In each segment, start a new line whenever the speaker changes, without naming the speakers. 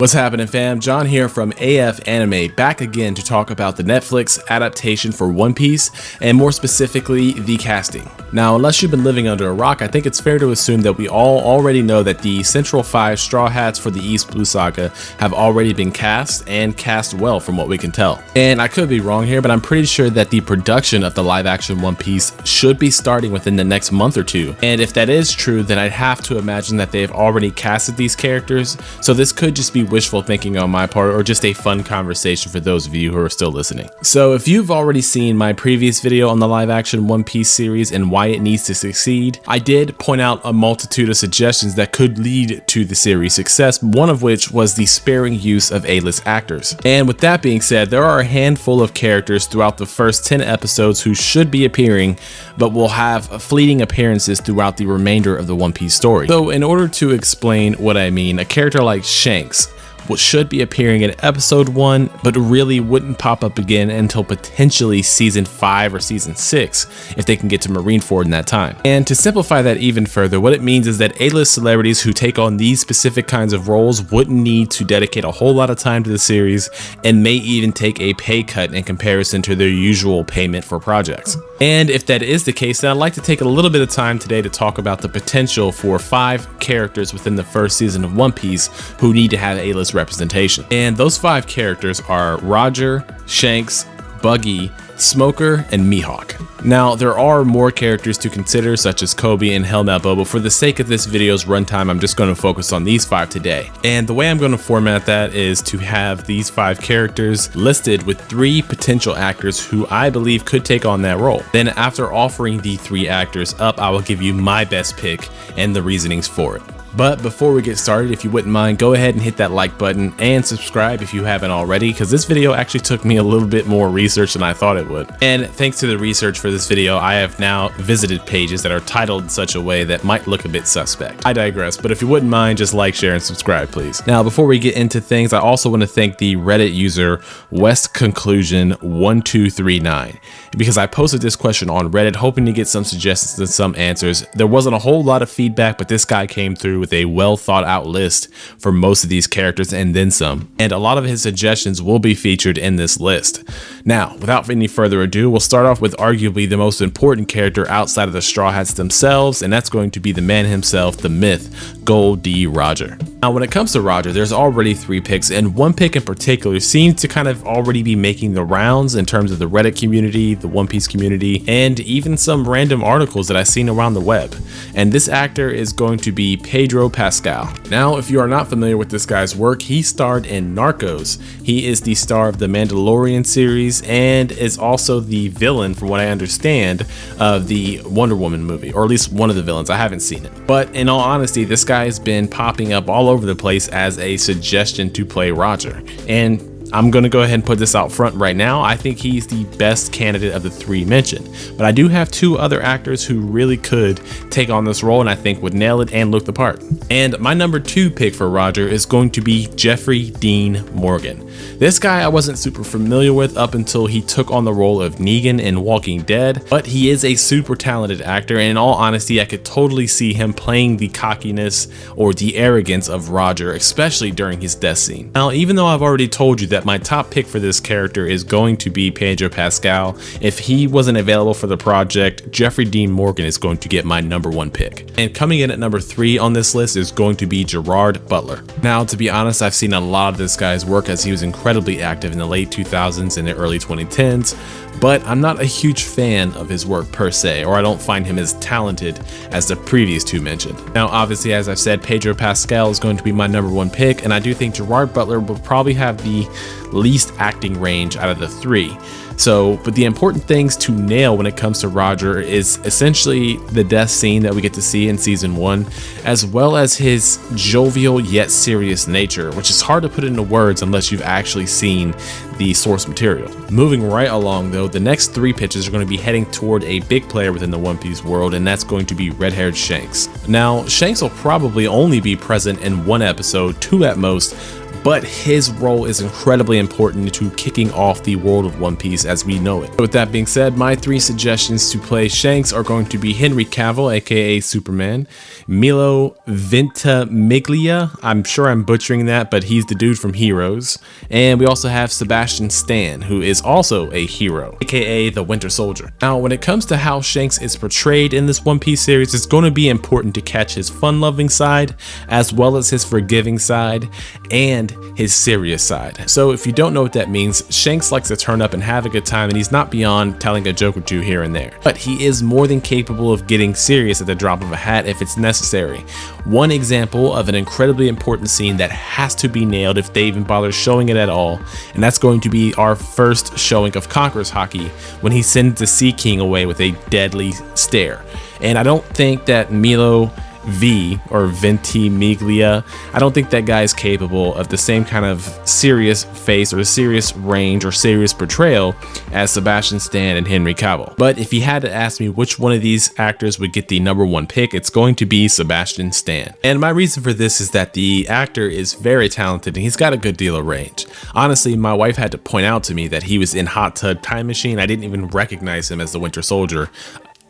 What's happening, fam? John here from AF Anime, back again to talk about the Netflix adaptation for One Piece, and more specifically, the casting. Now, unless you've been living under a rock, I think it's fair to assume that we all already know that the Central 5 Straw Hats for the East Blue Saga have already been cast, and cast well from what we can tell. And I could be wrong here, but I'm pretty sure that the production of the live-action One Piece should be starting within the next month or two. And if that is true, then I'd have to imagine that they've already casted these characters, so this could just be wishful thinking on my part, or just a fun conversation for those of you who are still listening. So if you've already seen my previous video on the live action One Piece series and why it needs to succeed, I did point out a multitude of suggestions that could lead to the series' success, one of which was the sparing use of A-list actors. And with that being said, there are a handful of characters throughout the first 10 episodes who should be appearing, but will have fleeting appearances throughout the remainder of the One Piece story. So in order to explain what I mean, a character like Shanks, what should be appearing in episode 1, but really wouldn't pop up again until potentially season 5 or season 6 if they can get to Marineford in that time. And to simplify that even further, what it means is that A-list celebrities who take on these specific kinds of roles wouldn't need to dedicate a whole lot of time to the series, and may even take a pay cut in comparison to their usual payment for projects. And if that is the case, then I'd like to take a little bit of time today to talk about the potential for 5 characters within the first season of One Piece who need to have A-list representation. And those 5 characters are Roger, Shanks, Buggy, Smoker, and Mihawk. Now, there are more characters to consider, such as Kobe and Helmabo, but for the sake of this video's runtime, I'm just going to focus on these 5 today. And the way I'm going to format that is to have these 5 characters listed with 3 potential actors who I believe could take on that role. Then after offering the 3 actors up, I will give you my best pick and the reasonings for it. But before we get started, if you wouldn't mind, go ahead and hit that like button and subscribe if you haven't already, because this video actually took me a little bit more research than I thought it would. And thanks to the research for this video, I have now visited pages that are titled in such a way that might look a bit suspect. I digress, but if you wouldn't mind, just like, share, and subscribe, please. Now, before we get into things, I also want to thank the Reddit user WestConclusion1239, because I posted this question on Reddit hoping to get some suggestions and some answers. There wasn't a whole lot of feedback, but this guy came through with a well thought out list for most of these characters and then some, and a lot of his suggestions will be featured in this list. Now, without any further ado, we'll start off with arguably the most important character outside of the Straw Hats themselves, and that's going to be the man himself, the myth, Gold D. Roger. Now, when it comes to Roger, there's already 3 picks, and one pick in particular seems to kind of already be making the rounds in terms of the Reddit community, the One Piece community, and even some random articles that I've seen around the web. And this actor is going to be Pedro Pascal. Now, if you are not familiar with this guy's work, he starred in Narcos. He is the star of the Mandalorian series and is also the villain, from what I understand, of the Wonder Woman movie, or at least one of the villains. I haven't seen it. But in all honesty, this guy has been popping up all over the place as a suggestion to play Roger. And I'm going to go ahead and put this out front right now. I think he's the best candidate of the 3 mentioned, but I do have 2 other actors who really could take on this role and I think would nail it and look the part. And my number 2 pick for Roger is going to be Jeffrey Dean Morgan. This guy I wasn't super familiar with up until he took on the role of Negan in Walking Dead, but he is a super talented actor, and in all honesty, I could totally see him playing the cockiness or the arrogance of Roger, especially during his death scene. Now, even though I've already told you that my top pick for this character is going to be Pedro Pascal, if he wasn't available for the project, Jeffrey Dean Morgan is going to get my number 1 pick. And coming in at number 3 on this list is going to be Gerard Butler. Now, to be honest, I've seen a lot of this guy's work as he was incredibly active in the late 2000s and the early 2010s, but I'm not a huge fan of his work per se, or I don't find him as talented as the previous 2 mentioned. Now, obviously, as I've said, Pedro Pascal is going to be my number 1 pick, and I do think Gerard Butler will probably have the least acting range out of the 3. So, but the important things to nail when it comes to Roger is essentially the death scene that we get to see in season 1, as well as his jovial yet serious nature, which is hard to put into words unless you've actually seen the source material. Moving right along though, the next 3 pitches are going to be heading toward a big player within the One Piece world, and that's going to be red-haired Shanks. Now, Shanks will probably only be present in 1 episode, 2 at most, but his role is incredibly important to kicking off the world of One Piece as we know it. With that being said, my 3 suggestions to play Shanks are going to be Henry Cavill, aka Superman, Milo Ventimiglia, I'm sure I'm butchering that, but he's the dude from Heroes, and we also have Sebastian Stan, who is also a hero, aka the Winter Soldier. Now, when it comes to how Shanks is portrayed in this One Piece series, it's going to be important to catch his fun-loving side, as well as his forgiving side, and his serious side. So if you don't know what that means, Shanks likes to turn up and have a good time, and he's not beyond telling a joke or two here and there. But he is more than capable of getting serious at the drop of a hat if it's necessary. One example of an incredibly important scene that has to be nailed if they even bother showing it at all, and that's going to be our first showing of Conqueror's Haki when he sends the Sea King away with a deadly stare. And I don't think that Milo V or Ventimiglia, I don't think that guy is capable of the same kind of serious face or serious range or serious portrayal as Sebastian Stan and Henry Cavill. But if you had to ask me which one of these actors would get the #1 pick, it's going to be Sebastian Stan. And my reason for this is that the actor is very talented and he's got a good deal of range. Honestly, my wife had to point out to me that he was in Hot Tub Time Machine. I didn't even recognize him as the Winter Soldier,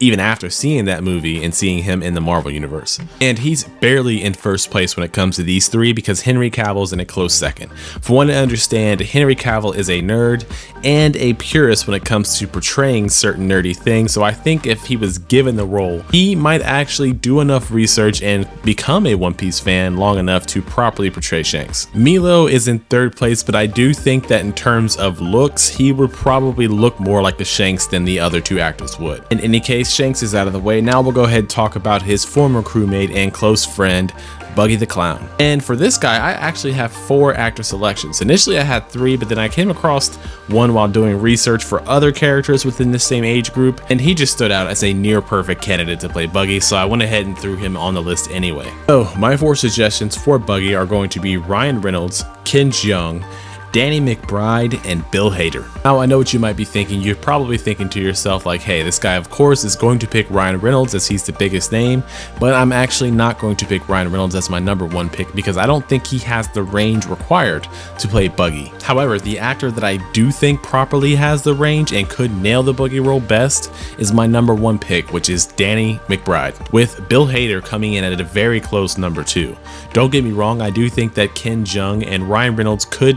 even after seeing that movie and seeing him in the Marvel Universe. And he's barely in first place when it comes to these 3 because Henry Cavill's in a close second. For one to understand, Henry Cavill is a nerd and a purist when it comes to portraying certain nerdy things, so I think if he was given the role, he might actually do enough research and become a One Piece fan long enough to properly portray Shanks. Milo is in 3rd place, but I do think that in terms of looks, he would probably look more like the Shanks than the other 2 actors would. In any case, Shanks is out of the way. Now we'll go ahead and talk about his former crewmate and close friend, Buggy the Clown. And for this guy, I actually have 4 actor selections. Initially I had 3, but then I came across one while doing research for other characters within the same age group, and he just stood out as a near perfect candidate to play Buggy, so I went ahead and threw him on the list anyway. So my 4 suggestions for Buggy are going to be Ryan Reynolds, Ken Jeong, Danny McBride, and Bill Hader. Now I know what you might be thinking. You're probably thinking to yourself like, hey, this guy of course is going to pick Ryan Reynolds as he's the biggest name, but I'm actually not going to pick Ryan Reynolds as my #1 pick because I don't think he has the range required to play Buggy. However, the actor that I do think properly has the range and could nail the Buggy role best is my #1 pick, which is Danny McBride, with Bill Hader coming in at a very close #2. Don't get me wrong, I do think that Ken Jeong and Ryan Reynolds could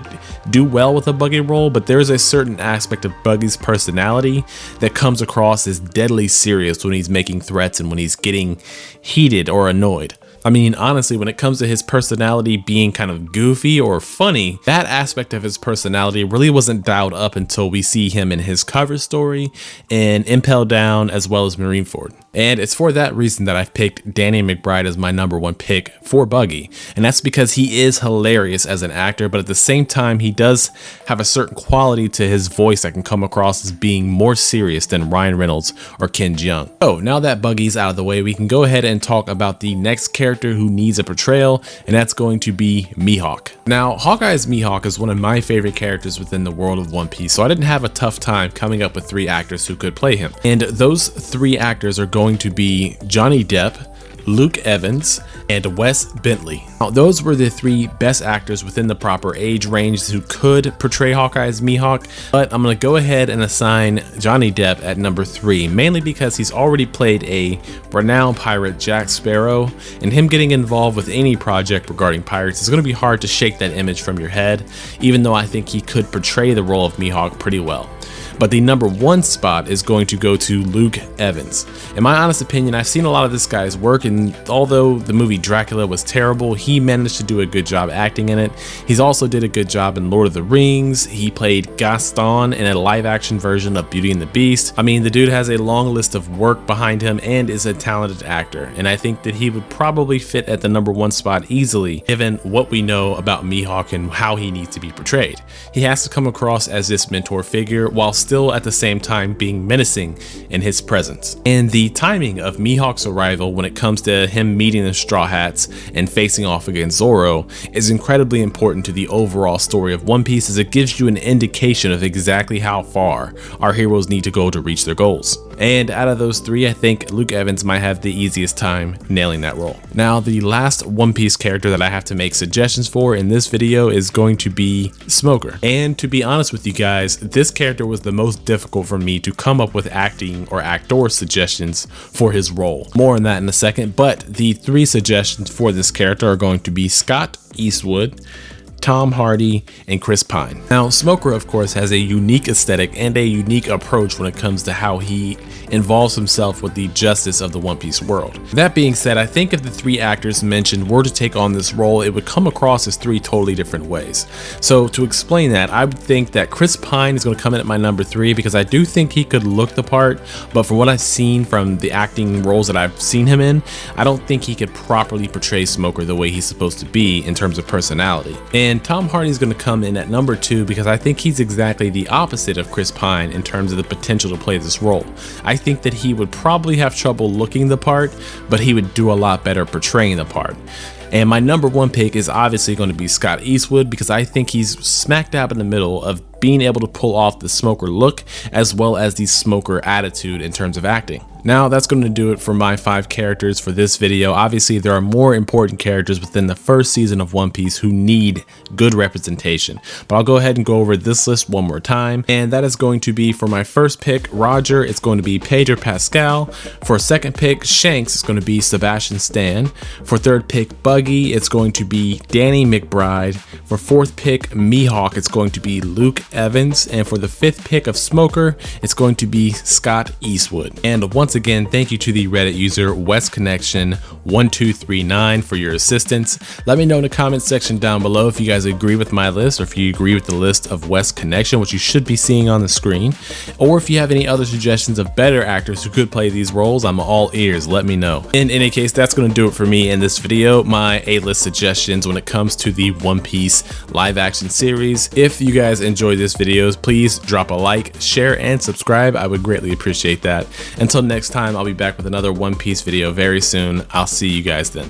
do well with a Buggy role, but there's a certain aspect of Buggy's personality that comes across as deadly serious when he's making threats and when he's getting heated or annoyed. I mean, honestly, when it comes to his personality being kind of goofy or funny, that aspect of his personality really wasn't dialed up until we see him in his cover story in Impel Down as well as Marineford. And it's for that reason that I've picked Danny McBride as my #1 pick for Buggy. And that's because he is hilarious as an actor, but at the same time, he does have a certain quality to his voice that can come across as being more serious than Ryan Reynolds or Ken Jeong. So now that Buggy's out of the way, we can go ahead and talk about the next character who needs a portrayal, and that's going to be Mihawk. Now, Hawkeye's Mihawk is one of my favorite characters within the world of One Piece, so I didn't have a tough time coming up with 3 actors who could play him. And those 3 actors are going to be Johnny Depp, Luke Evans, and Wes Bentley. Now, those were the 3 best actors within the proper age range who could portray Hawkeye as Mihawk, but I'm going to go ahead and assign Johnny Depp at #3, mainly because he's already played a renowned pirate, Jack Sparrow, and him getting involved with any project regarding pirates is going to be hard to shake that image from your head, even though I think he could portray the role of Mihawk pretty well. But the #1 spot is going to go to Luke Evans. In my honest opinion, I've seen a lot of this guy's work, and although the movie Dracula was terrible, he managed to do a good job acting in it. He's also did a good job in Lord of the Rings. He played Gaston in a live-action version of Beauty and the Beast. I mean, the dude has a long list of work behind him and is a talented actor, and I think that he would probably fit at the #1 spot easily, given what we know about Mihawk and how he needs to be portrayed. He has to come across as this mentor figure while still at the same time being menacing in his presence. And the timing of Mihawk's arrival when it comes to him meeting the Straw Hats and facing off against Zoro is incredibly important to the overall story of One Piece, as it gives you an indication of exactly how far our heroes need to go to reach their goals. And out of those three, I think Luke Evans might have the easiest time nailing that role. Now, the last One Piece character that I have to make suggestions for in this video is going to be Smoker. And to be honest with you guys, this character was the most difficult for me to come up with acting or actor suggestions for his role. More on that in a second, but the three suggestions for this character are going to be Scott Eastwood, Tom Hardy, and Chris Pine. Now, Smoker, of course, has a unique aesthetic and a unique approach when it comes to how he involves himself with the justice of the One Piece world. That being said, I think if the three actors mentioned were to take on this role, it would come across as three totally different ways. So to explain that, I would think that Chris Pine is going to come in at my number 3 because I do think he could look the part, but from what I've seen from the acting roles that I've seen him in, I don't think he could properly portray Smoker the way he's supposed to be in terms of personality. And Tom Hardy is going to come in at number 2 because I think he's exactly the opposite of Chris Pine in terms of the potential to play this role. I think that he would probably have trouble looking the part, but he would do a lot better portraying the part. And my number 1 pick is obviously going to be Scott Eastwood because I think he's smack dab in the middle of being able to pull off the Smoker look as well as the Smoker attitude in terms of acting. Now that's going to do it for my 5 characters for this video. Obviously there are more important characters within the first season of One Piece who need good representation, but I'll go ahead and go over this list one more time. And that is going to be for my first pick, Roger, it's going to be Pedro Pascal. For second pick, Shanks, it's going to be Sebastian Stan. For third pick, Buggy, it's going to be Danny McBride. For fourth pick, Mihawk, it's going to be Luke Evans. And for the 5th pick of Smoker, it's going to be Scott Eastwood. And once again, thank you to the Reddit user WestConnection1239 for your assistance. Let me know in the comment section down below if you guys agree with my list or if you agree with the list of West Connection, which you should be seeing on the screen, or if you have any other suggestions of better actors who could play these roles. I'm all ears, let me know. In any case, that's going to do it for me in this video, my A-list suggestions when it comes to the One Piece live action series. If you guys enjoyed this video, please drop a like, share, and subscribe. I would greatly appreciate that. Until next time, I'll be back with another One Piece video very soon. I'll see you guys then.